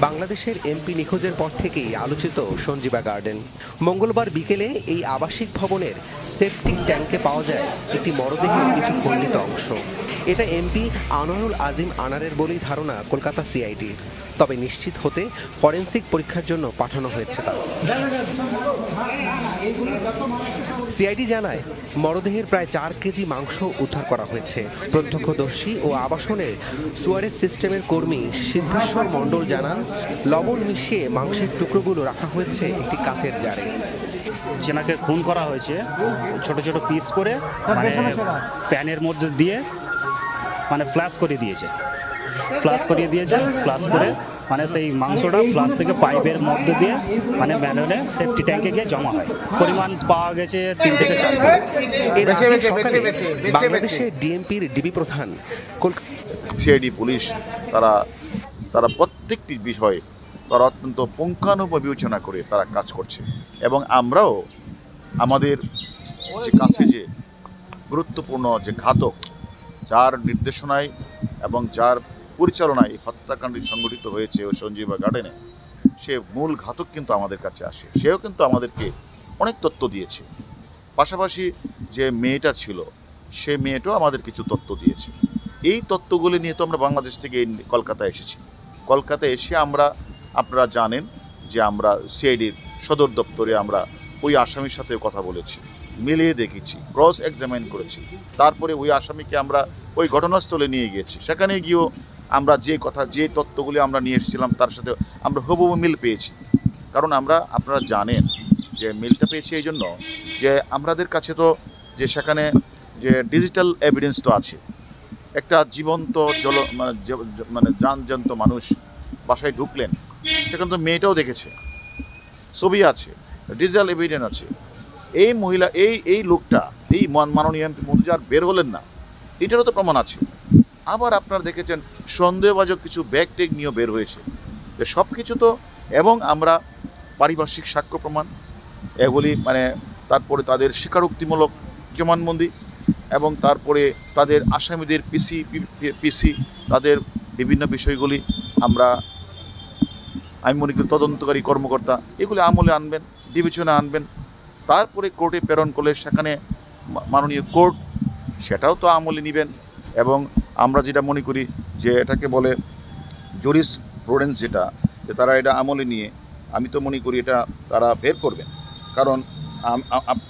বাংলাদেশের এমপি নিখোঁজের পর থেকেই আলোচিত সঞ্জীবা গার্ডেন। মঙ্গলবার বিকেলে এই আবাসিক ভবনের সেপটিক ট্যাঙ্কে পাওয়া যায় একটি মরদেহের কিছু খণ্ডিত অংশ। এটা এমপি আনোয়ারুল আজিম আনারের বলেই ধারণা কলকাতা সিআইডির। তবে নিশ্চিত হতে ফরেনসিক পরীক্ষার জন্য পাঠানো হয়েছে তার। সিআইডি জানায় মরদেহের প্রায় 4 কেজি মাংস উদ্ধার করা হয়েছে। প্রত্যক্ষদর্শী ও আবাসনের সুয়ারেজ সিস্টেমের কর্মী সিদ্ধেশ্বর মণ্ডল জানান, লবণ মিশিয়ে মাংসের টুকরোগুলো রাখা হয়েছে একটি কাচের জারে। যেনাকে খুন করা হয়েছে ছোট ছোট পিস করে মানে প্যানের মধ্যে দিয়ে মানে ফ্ল্যাশ করিয়ে দিয়েছে ফ্লাশ করে মানে সেই মাংসটা ফ্লাশ থেকে পাইপের মধ্যে দিয়ে মানে ম্যানুয়ালে সেফটি ট্যাঙ্কে গিয়ে জমা হয়। পরিমাণ পাওয়া গেছে 3 থেকে 4 কিলো। এর আগে সকালে বাংলাদেশের ডিএমপির ডিবি প্রধান সিআইডি পুলিশ তারা প্রত্যেকটি বিষয়ে তারা অত্যন্ত পুঙ্খানুপুঙ্খ বিবেচনা করে তারা কাজ করছে এবং আমরাও আমাদের যে কাছে যে গুরুত্বপূর্ণ যে ঘাতক যার নির্দেশনায় এবং যার পরিচালনায় এই হত্যাকাণ্ডটি সংঘটিত হয়েছে ও সঞ্জীবা গার্ডেনে, সে মূল ঘাতক কিন্তু আমাদের কাছে আসে। সেও কিন্তু আমাদেরকে অনেক তথ্য দিয়েছে। পাশাপাশি যে মেয়েটা ছিল সে মেয়েটাও আমাদের কিছু তথ্য দিয়েছে। এই তথ্যগুলি নিয়ে তো আমরা বাংলাদেশ থেকে কলকাতায় এসেছি। কলকাতায় এসে আপনারা জানেন যে আমরা সিআইডির সদর দপ্তরে আমরা ওই আসামির সাথে কথা বলেছি, মিলিয়ে দেখেছি, ক্রস এক্সামাইন করেছি। তারপরে ওই আসামিকে আমরা ওই ঘটনাস্থলে নিয়ে গিয়েছি। সেখানে গিয়েও আমরা যে তথ্যগুলি আমরা নিয়ে এসেছিলাম তার সাথে আমরা হুবহু মিল পেয়েছি। কারণ আপনারা জানেন যে মিলটা পেয়েছি এই জন্য যে আমাদের কাছে তো যে সেখানে যে ডিজিটাল এভিডেন্স তো আছে। একটা জীবন্ত মানে যানজন্ত মানুষ বাসায় ঢুকলেন, সেখানে তো মেয়েটাও দেখেছে, ছবি আছে, ডিজিটাল এভিডেন্স আছে। এই মহিলা এই লোকটা এই মাননীয় এমপি মন্ত্রী আর বের হলেন না, এটারও তো প্রমাণ আছে। আবার আপনারা দেখেছেন সন্দেহভাজন কিছু ব্যাগ টেগ নিয়েও বের হয়েছে। সব কিছু তো এবং আমরা পারিপার্শ্বিক সাক্ষ্য প্রমাণ এগুলি মানে তারপরে তাদের স্বীকারোক্তিমূলক জবানবন্দি এবং তারপরে তাদের আসামিদের পিসি তাদের বিভিন্ন বিষয়গুলি আমি মনে করি তদন্তকারী কর্মকর্তা এগুলি আমলে আনবেন, বিবেচনা আনবেন। তারপরে কোর্টে প্রেরণ করলে সেখানে মাননীয় কোর্ট সেটাও তো আমলে নেবেন। এবং আমরা যেটা মনে করি যে এটাকে বলে জুরিসপ্রুডেন্স, যে তারা এটা আমলে নিয়ে আমি তো মনে করি এটা তারা বের করবেন। কারণ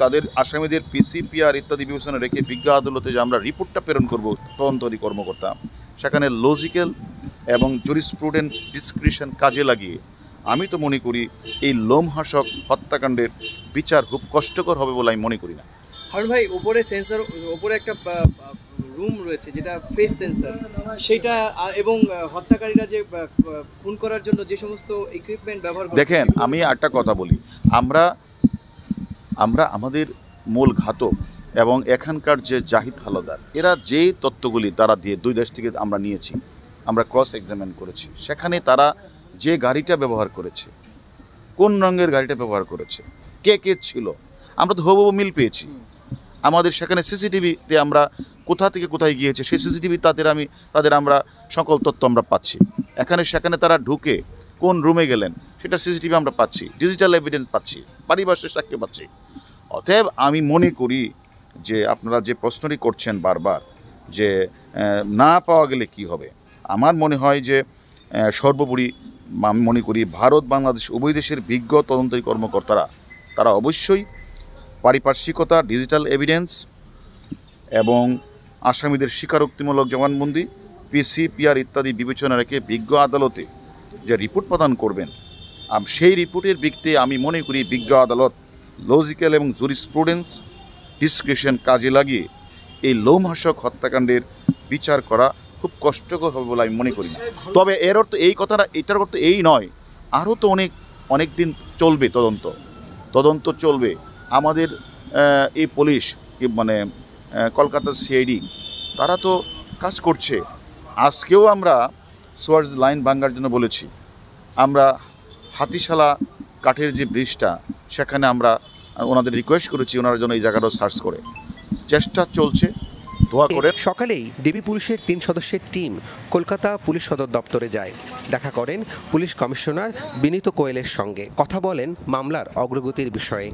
তাদের আসামিদের পিসিপিআর ইত্যাদি বিবেচনা রেখে বিজ্ঞ আদালতে যে আমরা রিপোর্টটা প্রেরণ করব তদন্তকারী কর্মকর্তা, সেখানে লজিক্যাল এবং জুরিসপ্রুডেন্স ডিসক্রিশন কাজে লাগিয়ে আমি তো মনে করি এই লোমহর্ষক হত্যাকাণ্ডের বিচার খুব কষ্টকর হবে বলে আমি মনে করি না। হারুন ভাই, উপরে একটা রুম রয়েছে যেটা ফেস সেন্সর, সেটা এবং হত্যাকারীরা যে খুন করার জন্য যে সমস্ত ইকুইপমেন্ট ব্যবহার করে, দেখেন আমি একটা কথা বলি, আমরা আমাদের মূল ঘাতক এবং এখানকার যে জাহিদ হালদার এরা যে তথ্যগুলি তারা দিয়ে 2 দেশ থেকে আমরা নিয়েছি, আমরা ক্রস এক্সামিন করেছি। সেখানে তারা যে গাড়িটা ব্যবহার করেছে, কোন রঙের গাড়িটা ব্যবহার করেছে, কে ছিল, আমরা তো হুবহু মিল পেয়েছি। আমাদের সেখানে সিসিটিভিতে আমরা কোথা থেকে কোথায় গিয়েছে সেই সিসিটিভি তাদের আমরা সকল তথ্য আমরা পাচ্ছি। সেখানে তারা ঢুকে কোন রুমে গেলেন সেটা সিসিটিভি আমরা পাচ্ছি, ডিজিটাল এভিডেন্স পাচ্ছি, পারিপার্শ্বিক সাক্ষ্য পাচ্ছি। অতএব আমি মনে করি যে আপনারা যে প্রশ্নটি করছেন বারবার যে না পাওয়া গেলে কি হবে, আমার মনে হয় যে সর্বোপরি আমি মনে করি ভারত বাংলাদেশ উভয় দেশের বিজ্ঞ তদন্তকারী কর্মকর্তারা তারা অবশ্যই পারিপার্শ্বিকতা, ডিজিটাল এভিডেন্স এবং আসামিদের স্বীকারোক্তিমূলক জবানবন্দি, পিসিপিআর ইত্যাদি বিবেচনা রেখে বিজ্ঞ আদালতে যে রিপোর্ট প্রদান করবেন, সেই রিপোর্টের ভিত্তিতে আমি মনে করি বিজ্ঞ আদালত লজিক্যাল এবং জুরিসপ্রুডেন্স ডিসক্রিশন কাজে লাগিয়ে এই লোমহর্ষক হত্যাকাণ্ডের বিচার করা খুব কষ্টকর হবে বলে আমি মনে করি না। তবে এর অর্থ এটার অর্থ এই নয়, আরও তো অনেক দিন চলবে তদন্ত চলবে। আমাদের এই পুলিশ মানে কলকাতার সিআইডি তারা তো কাজ করছে। আজকেও আমরা সোয়ার্স লাইন ভাঙার জন্য বলেছি, আমরা হাতিশালা কাঠের যে ব্রিজটা সেখানে আমরা ওনাদের রিকোয়েস্ট করেছি ওনারা যেন এই জায়গাটাও সার্চ করে। চেষ্টা চলছে দোয়া করে। সকালেই ডিবি পুলিশের 3 সদস্যের টিম কলকাতা পুলিশ সদর দপ্তরে যায়। দেখা করেন পুলিশ কমিশনার বিনীত কোয়েলের সঙ্গে, কথা বলেন মামলার অগ্রগতির বিষয়ে।